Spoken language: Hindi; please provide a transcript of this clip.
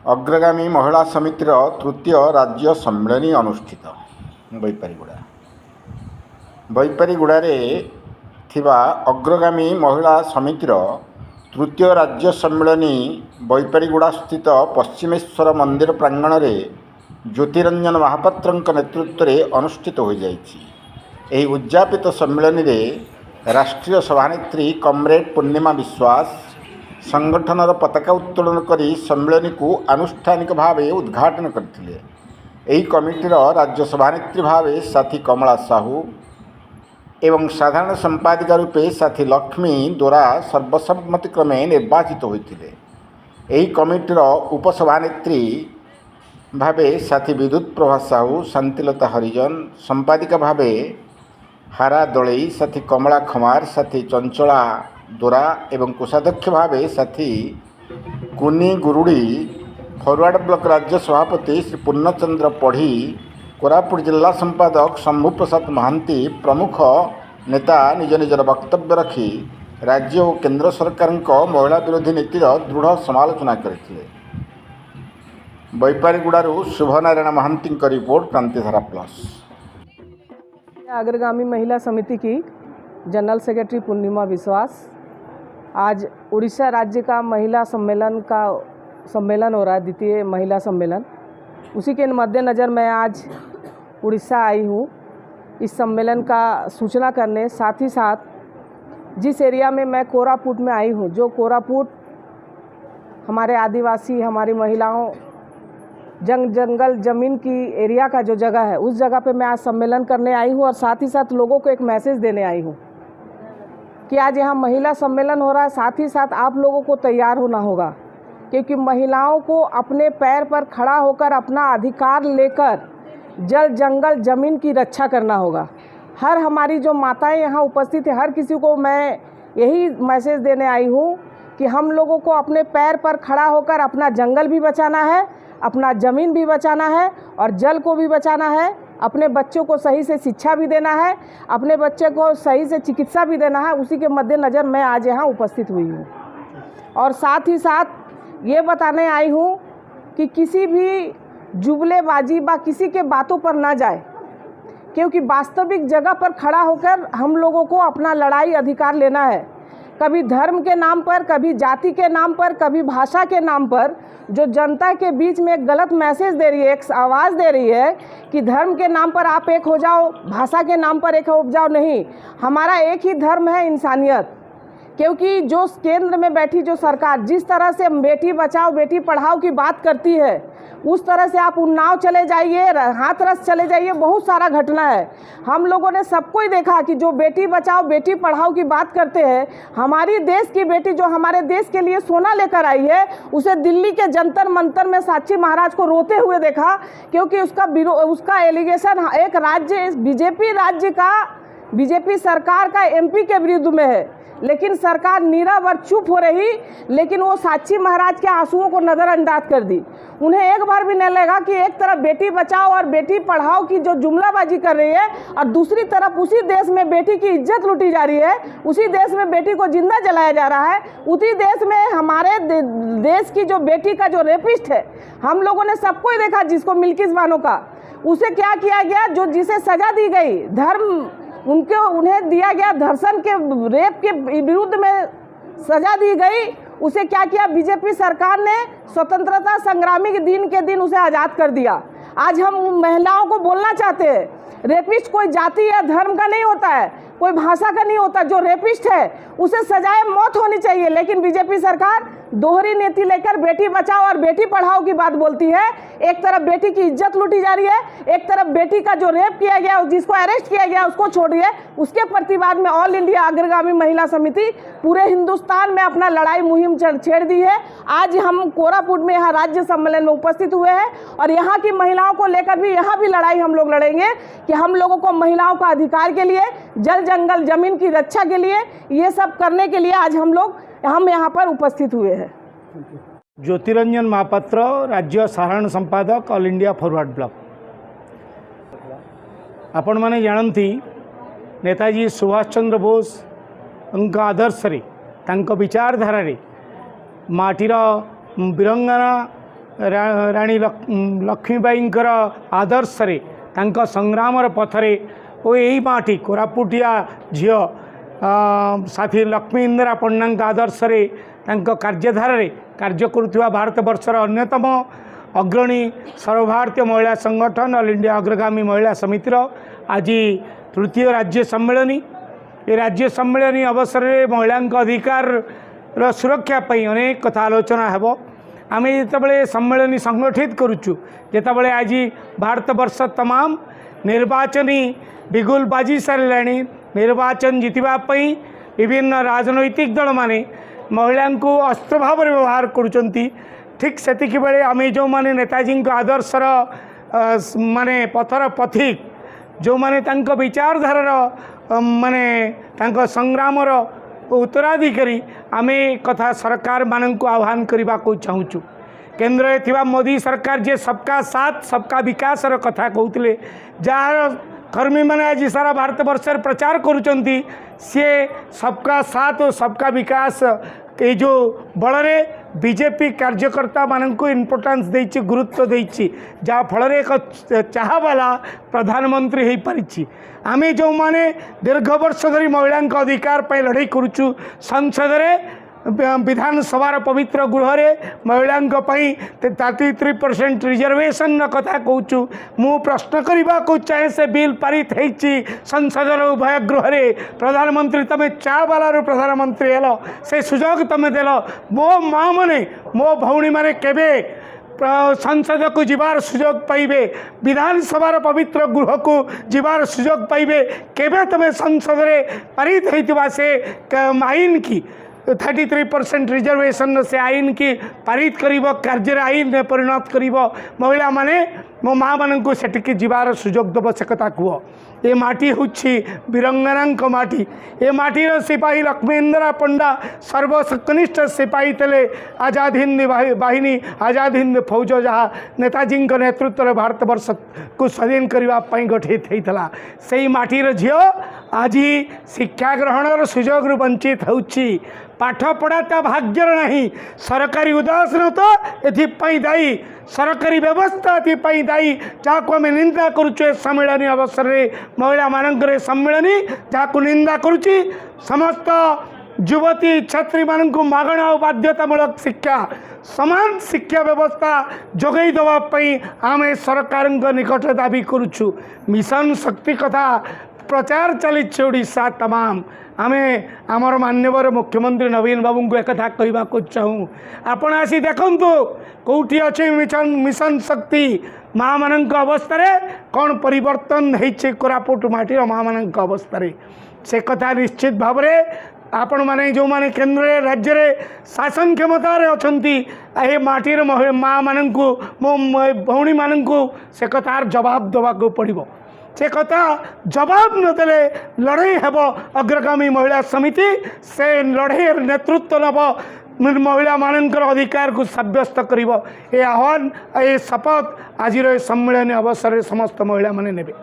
अग्रगामी महिला समितिर तृतीय राज्य सम्मेलन अनुष्ठित बैपारीगुड़ा बैपारीगुड़े थिबा अग्रगामी महिला समितिर तृतीय राज्य सम्मेलन बैपारीगुड़ा स्थित पश्चिमेश्वर मंदिर प्रांगण में ज्योतिरंजन महापात्र नेतृत्व में अनुष्ठित हो जाइए। उद्यापित सम्मेलन में राष्ट्रीय सभानेत्री कमरेड पूर्णिमा विश्वास संगठनर पताका उत्तोलन करी सम्मेलन को आनुष्ठानिक भाव उद्घाटन करथिले। एही कमिटीर राज्य सभानेत्री भाव साथी कमला साहू एवं साधारण संपादिका रूपे साथी लक्ष्मी दोरा सर्वसम्मतिक्रमे निर्वाचित होते। एही कमिटीर उपसभानेत्री भावे साथी विद्युत प्रभा साहू शांतिलता हरिजन, संपादिका भावे हारा दलई, साथी कमला खमार, साथी चंचला दोरा एवं कोषाध्यक्ष भावे साथी कुनी गुरुड़ी, फरवर्ड ब्लॉक राज्य सभापति श्री पूर्णचंद्र पढ़ी, कोरापुट जिला संपादक शंभु प्रसाद महांती प्रमुख नेता निज निजर वक्तव्य रखी राज्य और केंद्र सरकार महिला विरोधी नीतिर दृढ़ समालोचना करथिले। बैपारीगुड़ारू शुभनारायण महांती रिपोर्ट, क्रांतिधारा प्लस। अग्रगामी महिला समिति की जनरल सेक्रेटरी पूर्णिमा विश्वास, आज उड़ीसा राज्य का महिला सम्मेलन हो रहा है, द्वितीय महिला सम्मेलन। उसी के मद्देनज़र मैं आज उड़ीसा आई हूँ इस सम्मेलन का सूचना करने। साथ ही साथ जिस एरिया में मैं कोरापुट में आई हूँ, जो कोरापुट हमारे आदिवासी, हमारी महिलाओं जंगल ज़मीन की एरिया का जो जगह है, उस जगह पे मैं आज सम्मेलन करने आई हूँ और साथ ही साथ लोगों को एक मैसेज देने आई हूँ कि आज यहाँ महिला सम्मेलन हो रहा है। साथ ही साथ आप लोगों को तैयार होना होगा, क्योंकि महिलाओं को अपने पैर पर खड़ा होकर अपना अधिकार लेकर जल जंगल ज़मीन की रक्षा करना होगा। हर हमारी जो माताएं यहाँ उपस्थित है, हर किसी को मैं यही मैसेज देने आई हूँ कि हम लोगों को अपने पैर पर खड़ा होकर अपना जंगल भी बचाना है, अपना ज़मीन भी बचाना है और जल को भी बचाना है। अपने बच्चों को सही से शिक्षा भी देना है, अपने बच्चे को सही से चिकित्सा भी देना है। उसी के मद्देनज़र मैं आज यहाँ उपस्थित हुई हूँ और साथ ही साथ ये बताने आई हूँ कि किसी भी जुमलेबाजी व किसी के बातों पर ना जाए, क्योंकि वास्तविक जगह पर खड़ा होकर हम लोगों को अपना लड़ाई अधिकार लेना है। कभी धर्म के नाम पर, कभी जाति के नाम पर, कभी भाषा के नाम पर जो जनता के बीच में एक गलत मैसेज दे रही है, एक आवाज़ दे रही है कि धर्म के नाम पर आप एक हो जाओ, भाषा के नाम पर एक हो जाओ। नहीं, हमारा एक ही धर्म है, इंसानियत। क्योंकि जो केंद्र में बैठी जो सरकार जिस तरह से बेटी बचाओ बेटी पढ़ाओ की बात करती है, उस तरह से आप उन्नाव चले जाइए, हाथरस चले जाइए, बहुत सारा घटना है। हम लोगों ने सबको ही देखा कि जो बेटी बचाओ बेटी पढ़ाओ की बात करते हैं, हमारी देश की बेटी जो हमारे देश के लिए सोना लेकर आई है, उसे दिल्ली के जंतर मंतर में साक्षी महाराज को रोते हुए देखा, क्योंकि उसका एलिगेशन एक राज्य बीजेपी सरकार का एमपी के विरुद्ध में है। लेकिन सरकार नीरव और चुप हो रही, लेकिन वो साक्षी महाराज के आंसुओं को नज़रअंदाज कर दी। उन्हें एक बार भी नहीं लगा कि एक तरफ बेटी बचाओ और बेटी पढ़ाओ की जो जुमलाबाजी कर रही है और दूसरी तरफ उसी देश में बेटी की इज्जत लूटी जा रही है, उसी देश में बेटी को जिंदा जलाया जा रहा है, उसी देश में हमारे देश की जो बेटी का जो रेपिस्ट है, हम लोगों ने सबको ही देखा, जिसको मिल्किस बानो का, उसे क्या किया गया, जो जिसे सजा दी गई, उन्हें दिया गया धर्षण के रेप के विरुद्ध में सजा दी गई, उसे क्या किया बीजेपी सरकार ने, स्वतंत्रता संग्रामी के दिन उसे आज़ाद कर दिया। आज हम महिलाओं को बोलना चाहते हैं, रेपिस्ट कोई जाति या धर्म का नहीं होता है, कोई भाषा का नहीं होता। जो रेपिस्ट है उसे सजाए मौत होनी चाहिए, लेकिन बीजेपी सरकार दोहरी नीति लेकर बेटी बचाओ और बेटी पढ़ाओ की बात बोलती है। एक तरफ बेटी की इज्जत लूटी जा रही है, एक तरफ बेटी का जो रेप किया गया, जिसको अरेस्ट किया गया उसको छोड़िए। उसके प्रतिवाद में ऑल इंडिया अग्रगामी महिला समिति पूरे हिंदुस्तान में अपना लड़ाई मुहिम छेड़ दी है। आज हम कोरापुट में यहाँ राज्य सम्मेलन में उपस्थित हुए हैं और यहाँ की महिलाओं को लेकर भी यहाँ भी लड़ाई हम लोग लड़ेंगे कि हम लोगों को महिलाओं का अधिकार के लिए, जल जंगल जमीन की रक्षा के लिए, ये सब करने के लिए आज हम यहाँ पर उपस्थित हुए हैं। ज्योतिरंजन महापात्र, राज्य साधारण संपादक, ऑल इंडिया फॉरवर्ड ब्लॉक। आपण माने जानती नेताजी सुभाष चंद्र बोस आदर्श रे, विचारधारा रे माटीर वीरंगना राणी लक्ष्मीबाईंकर आदर्श रे तांका संग्रामर पथरे ओ यही माटी कोरापुटिया झील साथी लक्ष्मी इंदिरा पंडा आदर्श रे तांका कार्यधारा रे कार्य करुवा भारत वर्षर अन्यतम अग्रणी सर्वभारतीय महिला संगठन ऑल इंडिया अग्रगामी महिला समितिर आज तृतीय राज्य सम्मेलनी ये राज्य सम्मेलनी अवसर में महिला अधिकार सुरक्षा पाई अनेक कथा आलोचना हेब आम जिते सम्मेलनी संगठित करुचु जितेबाला आज भारत वर्ष तमाम निर्वाचनी बिगुल बाजी सारे निर्वाचन जीतवाई विभिन्न राजनैतिक दल माने महिला को अस्त्र भाव में व्यवहार करुँच ठीक से बेले आम जो माने नेताजी आदर्शर माने पथर पथिक जो माने तांको विचारधारार माने तांको संग्रामर उत्तराधिकारी आम कथा सरकार मानक आह्वान करने को चाहूँ केन्द्र में थिबा मोदी सरकार जे सबका साथ सबका विकासर कथा कहते जार कर्मी मैंने आज सारा भारत वर्ष प्रचार करुँच सी सबका साथ और सबका विकास ये जो बलरे बीजेपी कार्यकर्ता मान को इम्पोर्टान्स देछि गुरुत्व देछि जहाँ फल एक चाहवाला प्रधानमंत्री हो पारिछि आमे जो माने दीर्घ वर्ष धरी महिला अधिकार पर लड़ाई करुचु संसद रे विधानसभार पवित्र गृह महिला 33% रिजर्वेशन कथा कहूँ मु प्रश्न करने को चाहे से बिल पारित होती संसदर उभय गृह प्रधानमंत्री तमें चा बालारू प्रधानमंत्री हेल से सुजोग तमें देल मो माँ मैंने मो भौणी मैंने केबे संसद को जीवार सुजोग पाइबे विधानसभार पवित्र गृह को जीवार सुजोग पाइबे केबे तमें संसद रे पारित होइतिबा से आईन की 33% रिजर्वेशन से आईन की पारित करिब कार्य आईन में परिणत करिब महिला माने मो माँ मान को सेटिकी जीवार सुजोग दब से कथा कह ये माटी हूँ वीरंगना माटी ये माटीर सिपाही लक्ष्मी इंदिरा पंडा सर्वकनिष्ठ सिपाही थे आजाद हिंद बाहिनी आजाद हिंद फौज जहाँ नेताजी नेतृत्व में भारत वर्ष को स्वाधीन करने गठित होता से माटीर झील आज शिक्षा ग्रहण सुजोग वंचित होउछि पाठ पढ़ा भाग्यर नहीं सरकारी उदासीनता एपाई दायी सरकारी व्यवस्था एपाई दायी जहाँ को आम निंदा करुचे सम्मेलनी अवसर में महिला मानक सम्मेलनी जहाँ को निंदा करुच्ची समस्त युवती छात्री मानक मागणा और बाध्यतामूलक शिक्षा समान शिक्षा व्यवस्था जोगई देवाई आम सरकार निकट दाबी करुचु मिशन शक्ति कथा प्रचार चली ओडिशा तमाम आमे आमर मान्यवर मुख्यमंत्री नवीन बाबू को एक कहवा चाहूँ आपण आसी देखु कौटी अच्छे मिशन शक्ति माँ मान अवस्था कौन परिवर्तन होती कोरापुट माटीर माँ मान अवस्था से कथा निश्चित भाव में आपण माने जो माने केंद्र राज्य रे शासन क्षमतार अच्छी ए माटीर माँ मान मो भौणी मान से कतार जवाब देवाक पड़ो से कथा जवाब नदेले लड़ाई हेब अग्रगामी महिला समिति से लड़ाई नेतृत्व नब महिला मानकर अधिकार को सब्यस्त करिब ए आह्वान ए शपथ आज सम्मेलन अवसर समस्त महिला माने नेबे।